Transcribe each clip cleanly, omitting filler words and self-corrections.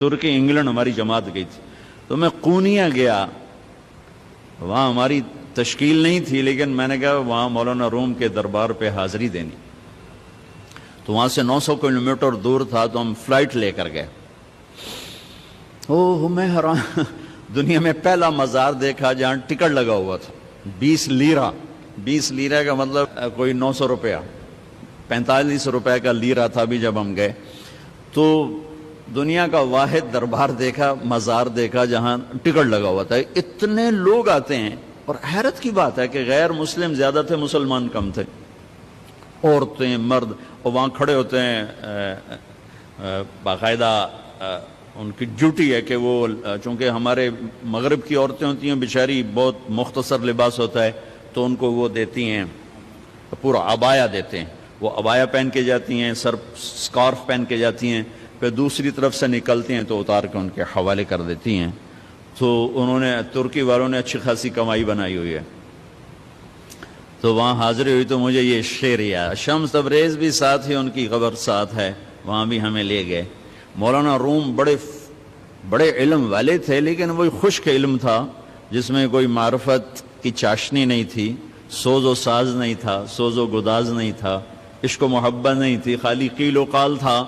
ترکی England ہماری جماعت گئی تھی، تو میں قونیہ گیا، وہاں ہماری تشکیل نہیں تھی، لیکن میں نے کہا وہاں مولانا روم کے دربار پہ حاضری دینی، تو وہاں سے 900 کلومیٹر دور تھا، تو ہم فلائٹ لے کر گئے۔ میں حیران، دنیا میں پہلا مزار دیکھا جہاں ٹکٹ لگا ہوا تھا، 20 لیرہ کا مطلب کوئی 900 روپیہ، 45 روپے کا لیرہ تھا بھی جب ہم گئے۔ تو دنیا کا واحد دربار دیکھا، مزار دیکھا جہاں ٹکٹ لگا ہوا تھا، اتنے لوگ آتے ہیں، اور حیرت کی بات ہے کہ غیر مسلم زیادہ تھے، مسلمان کم تھے، عورتیں مرد، اور وہاں کھڑے ہوتے ہیں، باقاعدہ ان کی ڈیوٹی ہے کہ وہ، چونکہ ہمارے مغرب کی عورتیں ہوتی ہیں بیچاری، بہت مختصر لباس ہوتا ہے، تو ان کو وہ دیتی ہیں پورا عبایا دیتے ہیں، وہ عبایا پہن کے جاتی ہیں، سر سکارف پہن کے جاتی ہیں، پھر دوسری طرف سے نکلتی ہیں تو اتار کے ان کے حوالے کر دیتی ہیں۔ تو انہوں نے، ترکی والوں نے اچھی خاصی کمائی بنائی ہوئی ہے۔ تو وہاں حاضری ہوئی تو مجھے یہ شعر یاد، شمس تبریز بھی ساتھ ہی، ان کی قبر ساتھ ہے، وہاں بھی ہمیں لے گئے۔ مولانا روم بڑے علم والے تھے، لیکن وہی خشک علم تھا جس میں کوئی معرفت کی چاشنی نہیں تھی، سوز و ساز نہیں تھا، سوز و گداز نہیں تھا، عشق و محبت نہیں تھی، خالی قیل و قال تھا۔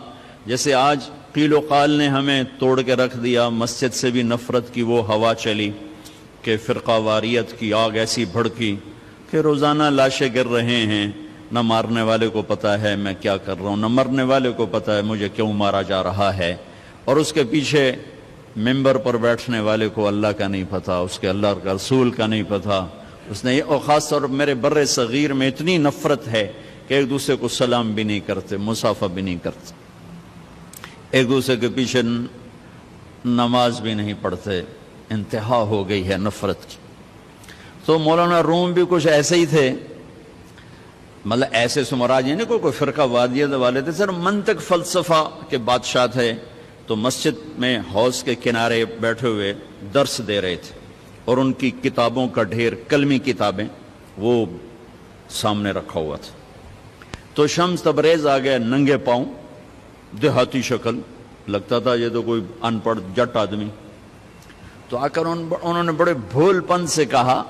جیسے آج قیل و قال نے ہمیں توڑ کے رکھ دیا، مسجد سے بھی نفرت کی وہ ہوا چلی کہ فرقہ واریت کی آگ ایسی بھڑکی کہ روزانہ لاشیں گر رہے ہیں، نہ مارنے والے کو پتہ ہے میں کیا کر رہا ہوں، نہ مرنے والے کو پتہ ہے مجھے کیوں مارا جا رہا ہے، اور اس کے پیچھے ممبر پر بیٹھنے والے کو اللہ کا نہیں پتہ، اس کے اللہ کا رسول کا نہیں پتہ، اس نے، اور خاص طور پر میرے بر صغیر میں اتنی نفرت ہے کہ ایک دوسرے کو سلام بھی نہیں کرتے، مصافحہ بھی نہیں کرتے، ایک دوسرے کے پیچھے نماز بھی نہیں پڑھتے، انتہا ہو گئی ہے نفرت کی۔ تو مولانا روم بھی کچھ ایسے ہی تھے، مطلب ایسے سمراج یعنی کوئی فرقہ وادیت والے تھے، سر منطق فلسفہ کے بادشاہ تھے۔ تو مسجد میں حوض کے کنارے بیٹھے ہوئے درس دے رہے تھے، اور ان کی کتابوں کا ڈھیر، کلمی کتابیں، وہ سامنے رکھا ہوا تھا۔ تو شمس تبریز آ گیا ننگے پاؤں، دیہاتی شکل، لگتا تھا یہ تو کوئی ان پڑھ جٹ آدمی۔ تو آ کر انہوں نے بڑے بھول پن سے کہا،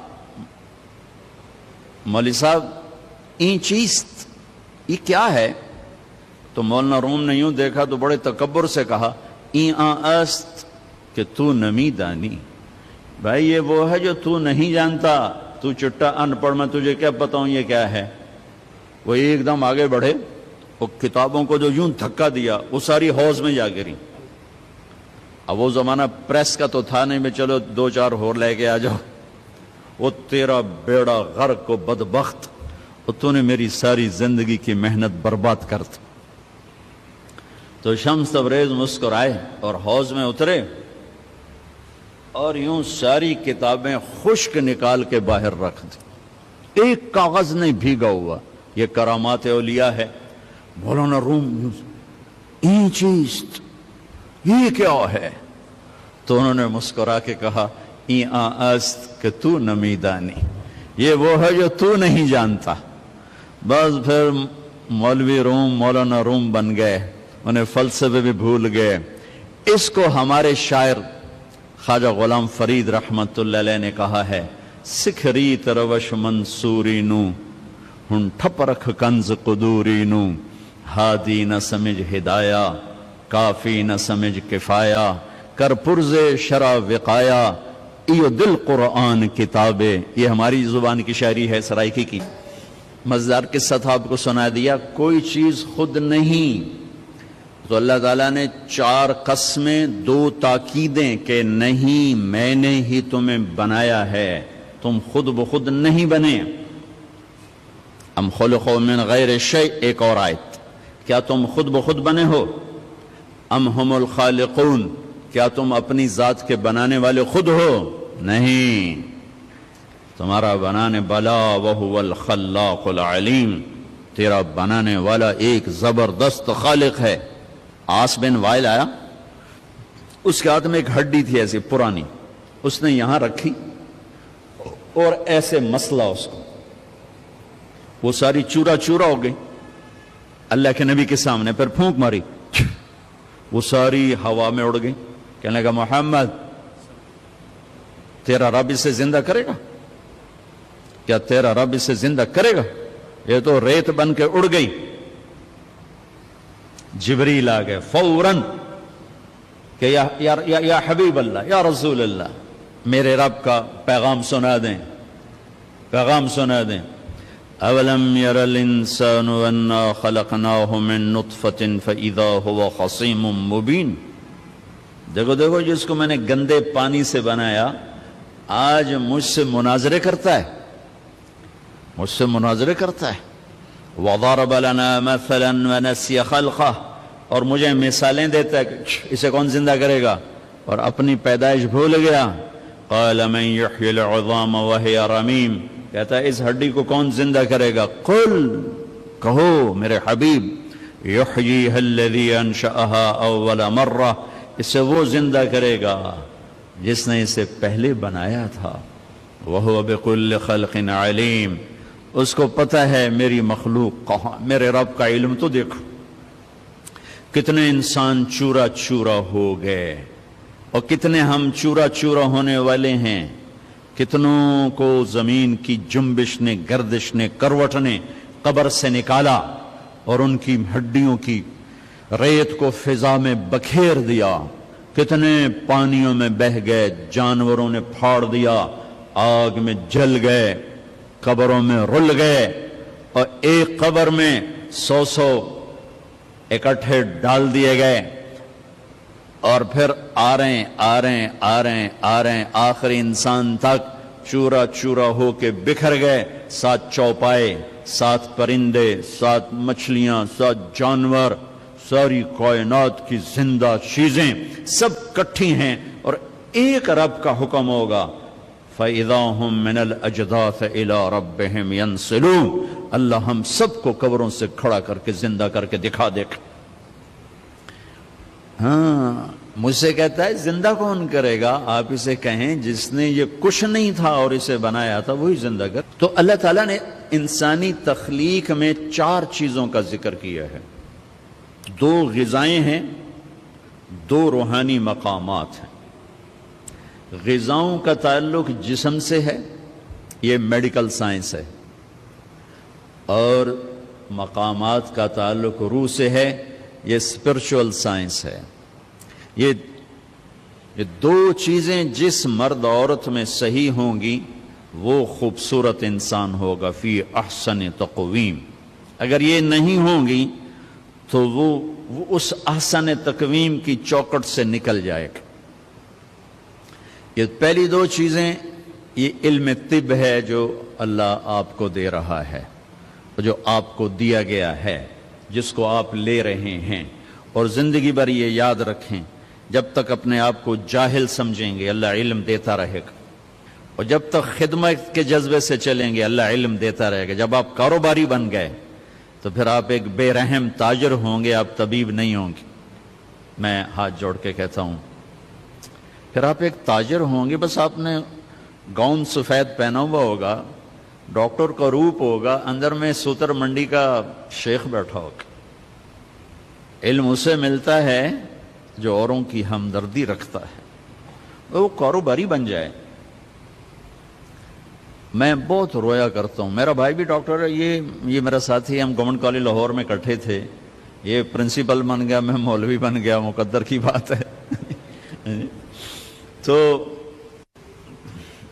مولوی صاحب این چیست، یہ کیا ہے؟ تو مولانا روم نے یوں دیکھا تو بڑے تکبر سے کہا، این است کہ تو نمی دانی، بھائی یہ وہ ہے جو تو نہیں جانتا، تو چٹا ان پڑھ، میں تجھے کیا بتاؤں یہ کیا ہے۔ وہ ایک دم آگے بڑھے، وہ کتابوں کو جو یوں دھکا دیا وہ ساری حوض میں جا گری۔ اب وہ زمانہ پریس کا تو تھا نہیں، میں چلو 2-4 اور لے کے آ جاؤ، وہ تیرا بیڑا غرق کو بدبخت، اور تو نے میری ساری زندگی کی محنت برباد کر دی۔ تو شمس تبریز مسکرائے اور حوض میں اترے، اور یوں ساری کتابیں خشک نکال کے باہر رکھ دی، ایک کاغذ نہیں بھیگا ہوا۔ یہ کرامات اولیاء ہے۔ مولانا روم، این چیست، یہ کیا ہے؟ تو انہوں نے مسکرا کے کہا، این است کہ تو نمیدانی، یہ وہ ہے جو تو نہیں جانتا۔ بس پھر مولوی روم مولانا روم بن گئے، انہیں فلسفے بھی بھول گئے۔ اس کو ہمارے شاعر خواجہ غلام فرید رحمت اللہ علیہ نے کہا ہے، سکھری تروش منصوری نو، ہن ٹھپ رکھ کنز قدوری نو، ہادی نہ سمجھ ہدایہ، کافی نہ سمجھ کفایہ، کر پرز شرع وقایا، ایو دل قرآن کتابے۔ یہ ہماری زبان کی شاعری ہے، سرائکی کی۔ مزدار قصہ تھا، آپ کو سنا دیا۔ کوئی چیز خود نہیں، تو اللہ تعالیٰ نے 4 قسمیں، 2 تاکیدیں کہ نہیں، میں نے ہی تمہیں بنایا ہے، تم خود بخود نہیں بنے۔ ام خلقوا من غیر شیء، ایک اور آیت، کیا تم خود بخود بنے ہو؟ ام ہم الخالقون، کیا تم اپنی ذات کے بنانے والے خود ہو؟ نہیں، تمہارا بنانے والا وہو الخلاق العلیم، تیرا بنانے والا ایک زبردست خالق ہے۔ آس بن وائل آیا، اس کے ہاتھ میں ایک ہڈی تھی ایسی پرانی، اس نے یہاں رکھی اور ایسے مسلا اس کو، وہ ساری چورا چورا ہو گئی۔ اللہ کے نبی کے سامنے پھر پھونک ماری، وہ ساری ہوا میں اڑ گئی۔ کہنے لگا محمد تیرا رب اسے زندہ کرے گا؟ کیا تیرا رب اسے زندہ کرے گا؟ یہ تو ریت بن کے اڑ گئی۔ جبریل آ گئے فوراً کہ یا حبیب اللہ، یا رسول اللہ، میرے رب کا پیغام سنا دیں، پیغام سنا دیں۔ اولم یر الانسان انا خلقناہ من نطفۃ فاذا هو خصیم مبین۔ دیکھو دیکھو جس کو میں نے گندے پانی سے بنایا آج مجھ سے مناظرے کرتا ہے، مجھ سے مناظرے کرتا ہے۔ وضرب لنا مثلا ونسی خلقہ، اور مجھے مثالیں دیتا ہے کہ اسے کون زندہ کرے گا، اور اپنی پیدائش بھول گیا۔ قال من یحیی العظام وہی رمیم، کہتا ہے اس ہڈی کو کون زندہ کرے گا؟ قل، کہو میرے حبیب، یحییھا الذی انشأھا اول مرہ، اسے وہ زندہ کرے گا جس نے اسے پہلے بنایا تھا۔ وہو بکل خلق علیم، اس کو پتہ ہے میری مخلوق کہاں۔ میرے رب کا علم تو دیکھو، کتنے انسان چورا چورا ہو گئے، اور کتنے ہم چورا چورا ہونے والے ہیں۔ کتنوں کو زمین کی جنبش نے، گردش نے، کروٹ نے قبر سے نکالا اور ان کی ہڈیوں کی ریت کو فضا میں بکھیر دیا۔ کتنے پانیوں میں بہہ گئے، جانوروں نے پھاڑ دیا، آگ میں جل گئے، قبروں میں رل گئے، اور ایک قبر میں 100 اکٹھے ڈال دیے گئے، اور پھر آ رہے ہیں آخری انسان تک چورا چورا ہو کے بکھر گئے۔ 7 چوپائے، 7 پرندے، 7 مچھلیاں، 7 جانور، ساری کائنات کی زندہ چیزیں سب کٹھی ہیں، اور ایک رب کا حکم ہوگا فَإِذَا هُم مِّنَ الْأَجْدَاثِ إِلَىٰ رَبِّهِمْ يَنْسِلُونَ۔ اللہ ہم سب کو قبروں سے کھڑا کر کے زندہ کر کے دکھا دے۔ ہاں، مجھ سے کہتا ہے زندہ کون کرے گا؟ آپ اسے کہیں جس نے یہ کچھ نہیں تھا اور اسے بنایا تھا وہی زندہ کر۔ تو اللہ تعالیٰ نے انسانی تخلیق میں 4 چیزوں کا ذکر کیا ہے۔ 2 غذائیں ہیں، 2 روحانی مقامات ہیں۔ غذاؤں کا تعلق جسم سے ہے، یہ میڈیکل سائنس ہے، اور مقامات کا تعلق روح سے ہے، یہ اسپرچول سائنس ہے۔ یہ 2 چیزیں جس مرد عورت میں صحیح ہوں گی وہ خوبصورت انسان ہوگا، فی احسن تقویم۔ اگر یہ نہیں ہوں گی تو وہ اس احسن تقویم کی چوکٹ سے نکل جائے گا۔ یہ پہلی 2 چیزیں، یہ علم طب ہے جو اللہ آپ کو دے رہا ہے، جو آپ کو دیا گیا ہے، جس کو آپ لے رہے ہیں، اور زندگی بھر یہ یاد رکھیں، جب تک اپنے آپ کو جاہل سمجھیں گے اللہ علم دیتا رہے گا، اور جب تک خدمت کے جذبے سے چلیں گے اللہ علم دیتا رہے گا۔ جب آپ کاروباری بن گئے تو پھر آپ ایک بے رحم تاجر ہوں گے، آپ طبیب نہیں ہوں گے۔ میں ہاتھ جوڑ کے کہتا ہوں، پھر آپ ایک تاجر ہوں گے، بس آپ نے گاؤن سفید پہنا ہوا ہوگا، ڈاکٹر کا روپ ہوگا، اندر میں سوتر منڈی کا شیخ بیٹھا ہوگا۔ علم اسے ملتا ہے جو اوروں کی ہمدردی رکھتا ہے، وہ کاروباری بن جائے۔ میں بہت رویا کرتا ہوں، میرا بھائی بھی ڈاکٹر ہے، یہ میرا ساتھی، ہم گورنمنٹ کالج لاہور میں اکٹھے تھے، یہ پرنسپل بن گیا، میں مولوی بن گیا، مقدر کی بات ہے۔ تو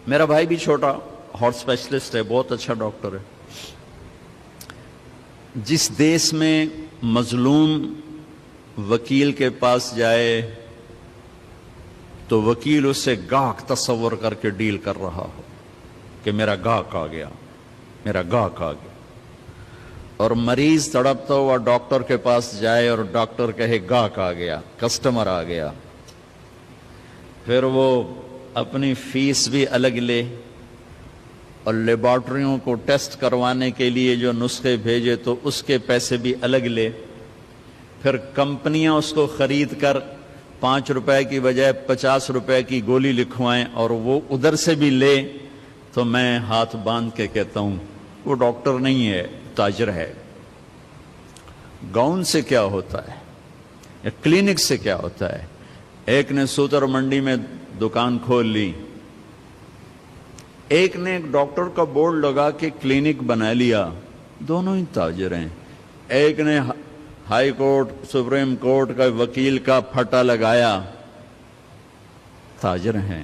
میرا بھائی بھی چھوٹا ہارٹ اسپیشلسٹ ہے، بہت اچھا ڈاکٹر ہے۔ جس دیس میں مظلوم وکیل کے پاس جائے تو وکیل اس سے گاہک تصور کر کے ڈیل کر رہا ہو کہ میرا گاہک آ گیا، میرا گاہک آ گیا، اور مریض تڑپتا ہوا ڈاکٹر کے پاس جائے اور ڈاکٹر کہے گاہک آ گیا، کسٹمر آ گیا، پھر وہ اپنی فیس بھی الگ لے اور لیبارٹریوں کو ٹیسٹ کروانے کے لیے جو نسخے بھیجے تو اس کے پیسے بھی الگ لے، پھر کمپنیاں اس کو خرید کر 5 روپے کی بجائے 50 روپے کی گولی لکھوائیں اور وہ ادھر سے بھی لے، تو میں ہاتھ باندھ کے کہتا ہوں وہ ڈاکٹر نہیں ہے، تاجر ہے۔ گاؤن سے کیا ہوتا ہے یا کلینک سے کیا ہوتا ہے؟ ایک نے سوتر منڈی میں دکان کھول لی، ایک نے ایک ڈاکٹر کا بورڈ لگا کے کلینک بنا لیا، دونوں ہی تاجر ہیں۔ ایک نے ہائی کورٹ سپریم کورٹ کا وکیل کا پھٹا لگایا، تاجر ہیں،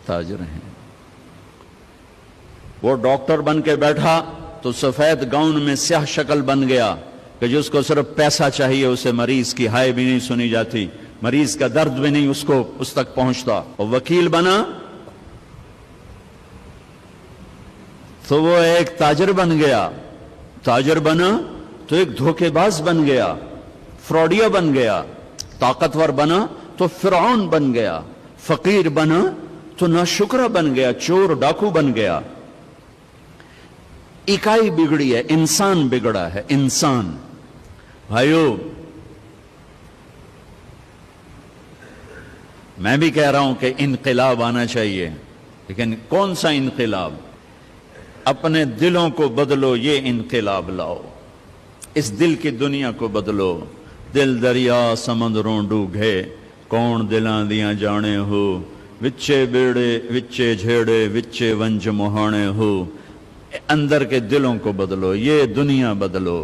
تاجر ہیں۔ وہ ڈاکٹر بن کے بیٹھا تو سفید گاؤن میں سیاہ شکل بن گیا کہ جس کو صرف پیسہ چاہیے، اسے مریض کی ہائے بھی نہیں سنی جاتی، مریض کا درد بھی نہیں اس تک پہنچتا۔ اور وکیل بنا تو وہ ایک تاجر بن گیا، تاجر بنا تو ایک دھوکے باز بن گیا، فراڈیا بن گیا، طاقتور بنا تو فرعون بن گیا، فقیر بنا تو ناشکرا بن گیا، چور ڈاکو بن گیا۔ اکائی بگڑی ہے، انسان بگڑا ہے، انسان۔ بھائیو، میں بھی کہہ رہا ہوں کہ انقلاب آنا چاہیے، لیکن کون سا انقلاب؟ اپنے دلوں کو بدلو، یہ انقلاب لاؤ، اس دل کی دنیا کو بدلو۔ دل دریا سمندروں ڈوگے، کون دلاں دیاں جانے ہو، وچے بیڑے وچے جھیڑے وچے ونج مہانے ہو۔ اندر کے دلوں کو بدلو، یہ دنیا بدلو۔